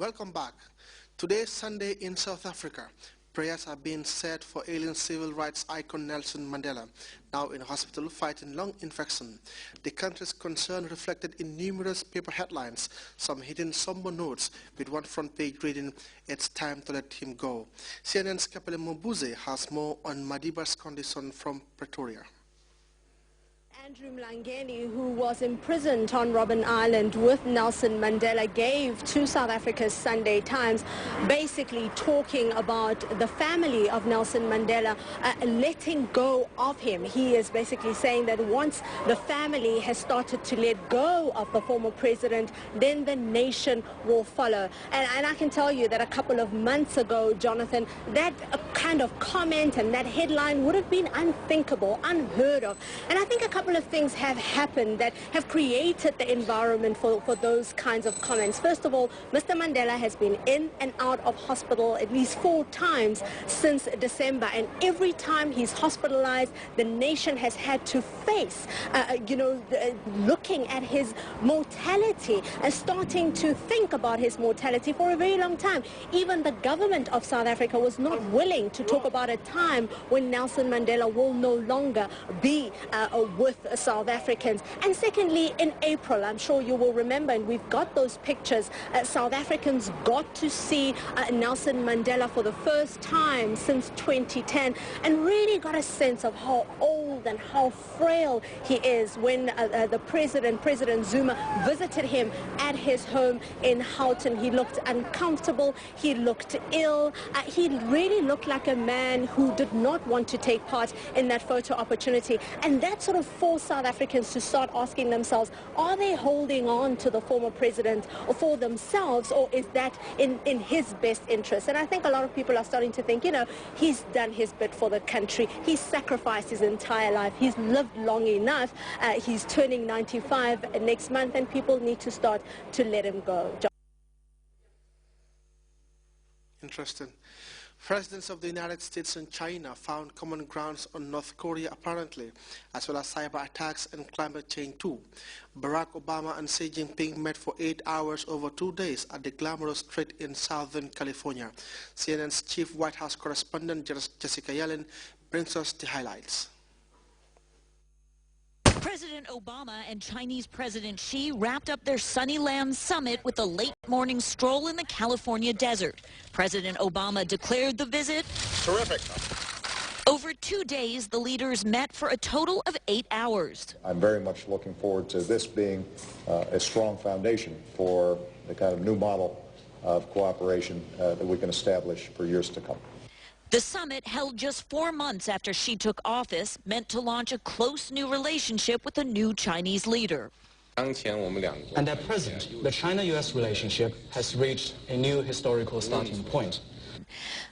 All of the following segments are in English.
Welcome back. Today, Sunday in South Africa, prayers are being said for alien civil rights icon Nelson Mandela, now in hospital fighting lung infection. The country's concern reflected in numerous paper headlines, some hidden somber notes, with one front page reading, "It's time to let him go." CNN's Kapele Mbuze has more on Madiba's condition from Pretoria. Andrew Mlangeni, who was imprisoned on Robben Island with Nelson Mandela, gave to South Africa's Sunday Times, basically talking about the family of Nelson Mandela letting go of him. He is basically saying that once the family has started to let go of the former president, then the nation will follow. And I can tell you that a couple of months ago, Jonathan, that kind of comment and that headline would have been unthinkable, unheard of. And I think a couple of things have happened that have created the environment for those kinds of comments. First of all, Mr. Mandela has been in and out of hospital at least 4 times since December, and every time he's hospitalized, the nation has had to face, looking at his mortality and starting to think about his mortality for a very long time. Even the government of South Africa was not willing to talk about a time when Nelson Mandela will no longer be with South Africans. And secondly, in April, I'm sure you will remember, and we've got those pictures, South Africans got to see Nelson Mandela for the first time since 2010 and really got a sense of how old and how frail he is when President Zuma, visited him at his home in Houghton. He looked uncomfortable, he looked ill, he really looked like a man who did not want to take part in that photo opportunity. And that sort of forced South Africans to start asking themselves, are they holding on to the former president for themselves, or is that in his best interest? And I think a lot of people are starting to think, he's done his bit for the country. He's sacrificed his entire life. He's lived long enough. He's turning 95 next month, and people need to start to let him go. Interesting. Presidents of the United States and China found common grounds on North Korea apparently, as well as cyber attacks and climate change too. Barack Obama and Xi Jinping met for 8 hours over 2 days at the glamorous street in Southern California. CNN's chief White House correspondent Jessica Yellen brings us the highlights. President Obama and Chinese President Xi wrapped up their Sunnyland summit with a late morning stroll in the California desert. President Obama declared the visit terrific. Over 2 days, the leaders met for a total of 8 hours. I'm very much looking forward to this being a strong foundation for the kind of new model of cooperation that we can establish for years to come. The summit, held just 4 months after Xi took office, meant to launch a close new relationship with a new Chinese leader. And at present, the China-U.S. relationship has reached a new historical starting point.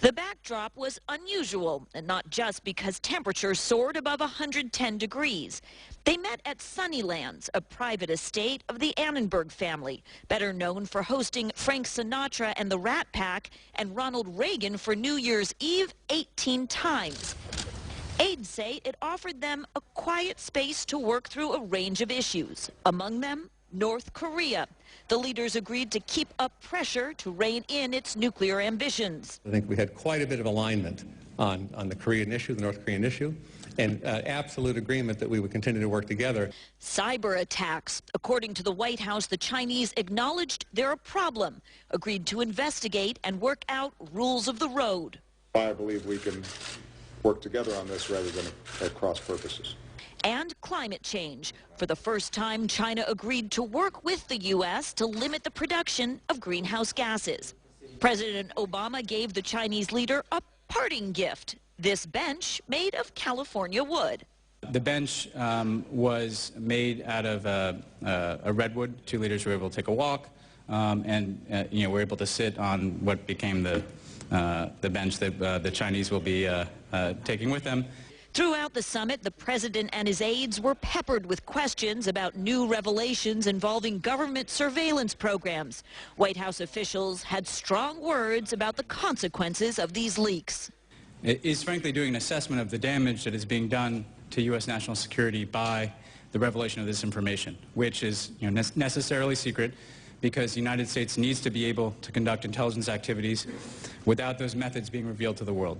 The backdrop was unusual, and not just because temperatures soared above 110 degrees. They met at Sunnylands, a private estate of the Annenberg family, better known for hosting Frank Sinatra and the Rat Pack and Ronald Reagan for New Year's Eve 18 times. Aides say it offered them a quiet space to work through a range of issues, among them North Korea. The leaders agreed to keep up pressure to rein in its nuclear ambitions. I think we had quite a bit of alignment on the Korean issue, the North Korean issue, and absolute agreement that we would continue to work together. Cyber attacks. According to the White House, the Chinese acknowledged they're a problem, agreed to investigate and work out rules of the road. I believe we can work together on this rather than at cross purposes. And climate change. For the first time, China agreed to work with the U.S. to limit the production of greenhouse gases. President Obama gave the Chinese leader a parting gift, this bench made of California wood. The bench was made out of a redwood. 2 leaders were able to take a walk and were able to sit on what became the bench that the Chinese will be taking with them. Throughout the summit, the president and his aides were peppered with questions about new revelations involving government surveillance programs. White House officials had strong words about the consequences of these leaks. It is frankly doing an assessment of the damage that is being done to U.S. national security by the revelation of this information, which is necessarily secret because the United States needs to be able to conduct intelligence activities without those methods being revealed to the world.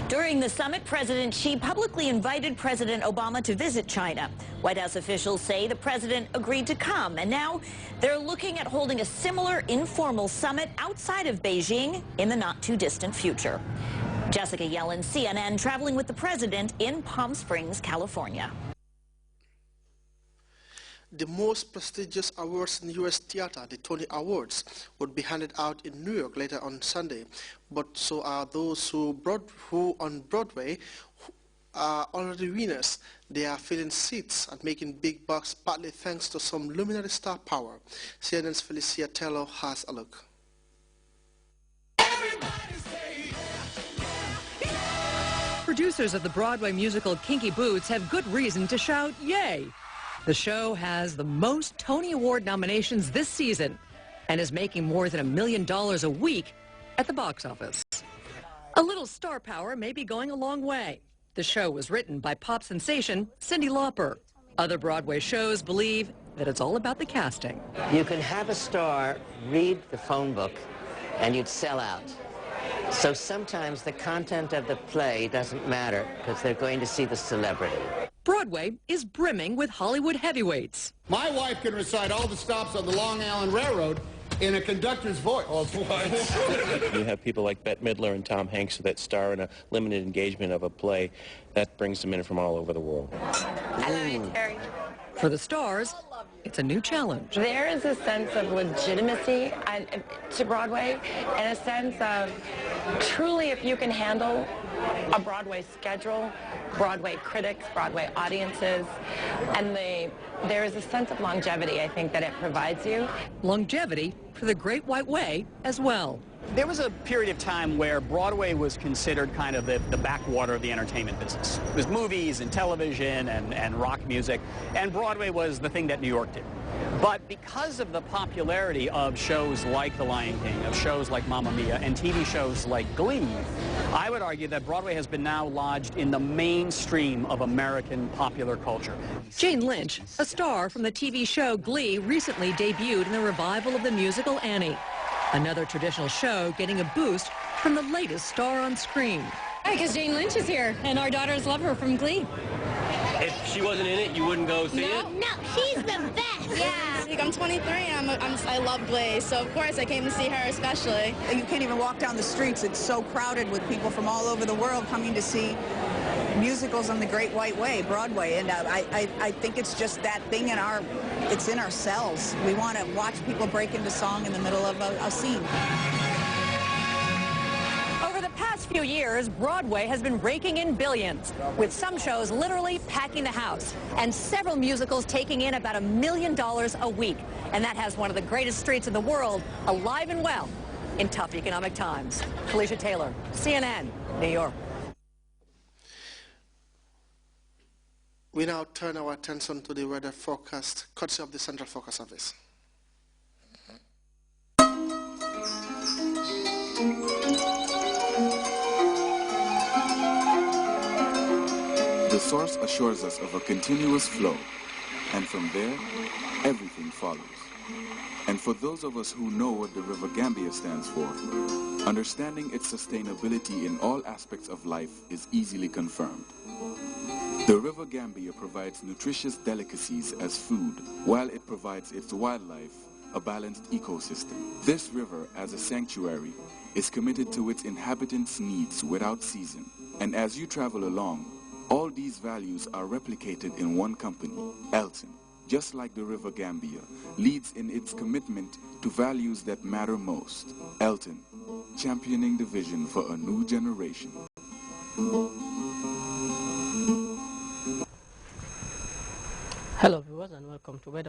During the summit, President Xi publicly invited President Obama to visit China. White House officials say the president agreed to come, and now they're looking at holding a similar informal summit outside of Beijing in the not-too-distant future. Jessica Yellen, CNN, traveling with the president in Palm Springs, California. The most prestigious awards in U.S. theater, the Tony Awards, would be handed out in New York later on Sunday. But so are those who on Broadway are already winners. They are filling seats and making big bucks, partly thanks to some luminary star power. CNN's Felicia Taylor has a look. Producers of the Broadway musical Kinky Boots have good reason to shout, yay! The show has the most Tony Award nominations this season and is making more than $1 million a week at the box office. A little star power may be going a long way. The show was written by pop sensation Cyndi Lauper. Other Broadway shows believe that it's all about the casting. You can have a star read the phone book and you'd sell out. So sometimes the content of the play doesn't matter because they're going to see the celebrity. Broadway is brimming with Hollywood heavyweights. My wife can recite all the stops on the Long Island Railroad in a conductor's voice. Oh, what? You have people like Bette Midler and Tom Hanks that star in a limited engagement of a play. That brings them in from all over the world. For the stars, it's a new challenge. There is a sense of legitimacy to Broadway and a sense of truly if you can handle a Broadway schedule, Broadway critics, Broadway audiences, and there is a sense of longevity, I think, that it provides you. Longevity for the Great White Way as well. There was a period of time where Broadway was considered kind of the backwater of the entertainment business. It was movies and television and rock music, and Broadway was the thing that New York did. But because of the popularity of shows like The Lion King, of shows like Mamma Mia, and TV shows like Glee, I would argue that Broadway has been now lodged in the mainstream of American popular culture. Jane Lynch, a star from the TV show Glee, recently debuted in the revival of the musical Annie. Another traditional show getting a boost from the latest star on screen. Because Jane Lynch is here, and our daughters love her from Glee. If she wasn't in it, you wouldn't go see it? No, she's the best. Yeah. I'm 23 and I love Glee, so of course I came to see her especially. You can't even walk down the streets. It's so crowded with people from all over the world coming to see musicals on the Great White Way, Broadway, and I think it's just that thing it's in our cells. We want to watch people break into song in the middle of a scene. Over the past few years, Broadway has been raking in billions, with some shows literally packing the house, and several musicals taking in about $1 million a week. And that has one of the greatest streets in the world alive and well in tough economic times. Felicia Taylor, CNN, New York. We now turn our attention to the weather forecast, courtesy of the Central Forecast Service. The source assures us of a continuous flow, and from there, everything follows. And for those of us who know what the River Gambia stands for, understanding its sustainability in all aspects of life is easily confirmed. The River Gambia provides nutritious delicacies as food, while it provides its wildlife a balanced ecosystem. This river, as a sanctuary, is committed to its inhabitants' needs without season. And as you travel along, all these values are replicated in one company, Elton, just like the River Gambia, leads in its commitment to values that matter most. Elton, championing the vision for a new generation. Hello viewers and welcome to Weather